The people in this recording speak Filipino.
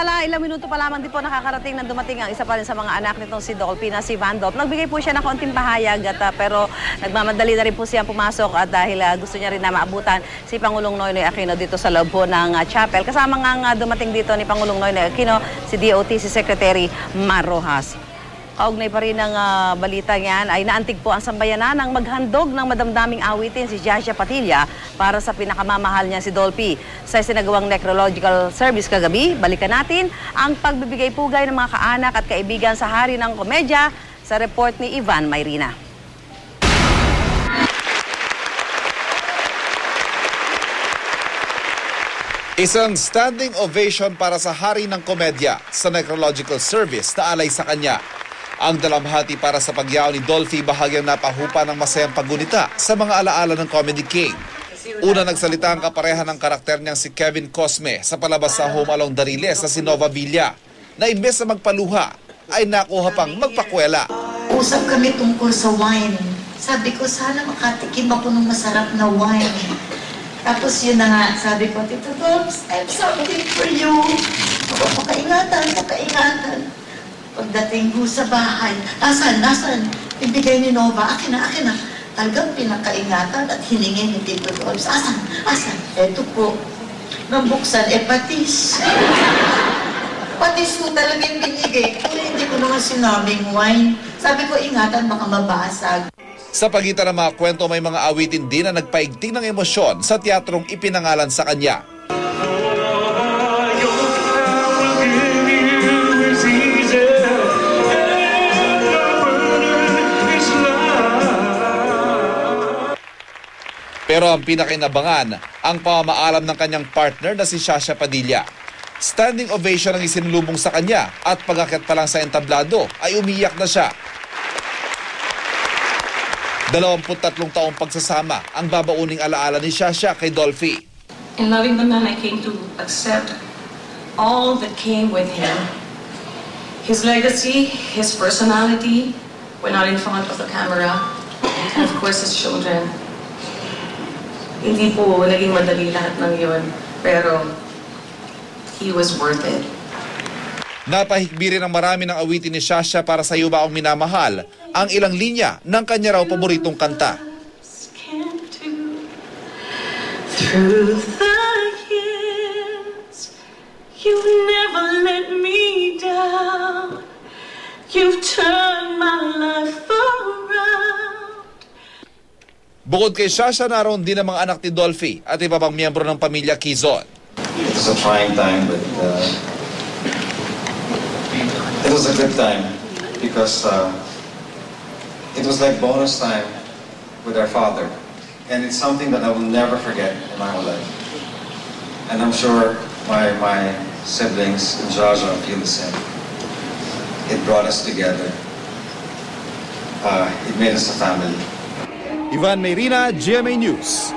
Samantala, ilang minuto pa lamang din po nakakarating na dumating ang isa pa rin sa mga anak nitong si Dolphy na si Vandop. Nagbigay po siya ng konting pahayag pero nagmamadali na rin po siyang pumasok at dahil gusto niya rin na maabutan si Pangulong Noynoy Aquino dito sa loob po ng chapel. Kasama nga dumating dito ni Pangulong Noynoy Aquino si DOT, si Secretary Mar Rojas. Kaugnay pa rin ng balita yan ay naantig po ang sambayanan ng maghandog ng madamdaming awitin si Jasha Padilla para sa pinakamamahal niya si Dolphy. Sa sinagawang necrological service kagabi, balikan natin ang pagbibigay pugay ng mga kaanak at kaibigan sa hari ng komedya sa report ni Ivan Mayrina. Isang standing ovation para sa hari ng komedya sa necrological service na alay sa kanya. Ang dalamhati para sa pagyaw ni Dolphy bahagyang napahupa ng masayang paggunita sa mga alaala ng Comedy King. Una nagsalita ang kapareha ng karakter niyang si Kevin Cosme sa palabas sa Home Along Dariles sa si Nova Villa na imbes na magpaluha ay nakuha pang magpakwela. Usap kami tungkol sa wine. Sabi ko sana makatikim ako ng masarap na wine. Tapos yun na nga, sabi ko, Tito Dobbs, I have something for you. Ako, pakaingatan. Pagdating ko sa bahay, nasan? Ibigay ni Nova, akin na. Talagang pinakaingatan at hiningi ni Tito Dobbs. Asan? Eto po. Nang buksan, patis. Patis ko talaga yung binigay ko. Hindi ko naman sinabing wine. Sabi ko, ingatan, baka mabasag. Sa pagitan ng mga kwento, may mga awitin din na nagpaigting ng emosyon sa teatrong ipinangalan sa kanya. Pero ang pinakinabangan, ang pamamaalam ng kanyang partner na si Jasha Padilla. Standing ovation ang isinulubong sa kanya at pag-akyat pa lang sa entablado ay umiyak na siya. 23 taong pagsasama ang babauning alaala ni Jasha kay Dolphy. In loving the man, I came to accept all that came with him. His legacy, his personality, when not in front of the camera, and of course his children. Hindi po naging madali lahat ng yun, pero he was worth it. Napahikbi rin ang marami ng awitin ni Jasha para sa iyo ba ang minamahal, ang ilang linya ng kanya raw paboritong kanta. Through the years, you never let me down. You've turned my life around. Bukod kay Jasha, naroon din ang mga anak ni Dolphy at iba pang miyembro ng pamilya Quezon. It was a trying time, but it was a good time because it was like bonus time with our father. And it's something that I will never forget in my whole life. And I'm sure my siblings and Jaja feel the same. It brought us together. It made us a family. Ivan Mayrina, GMA News.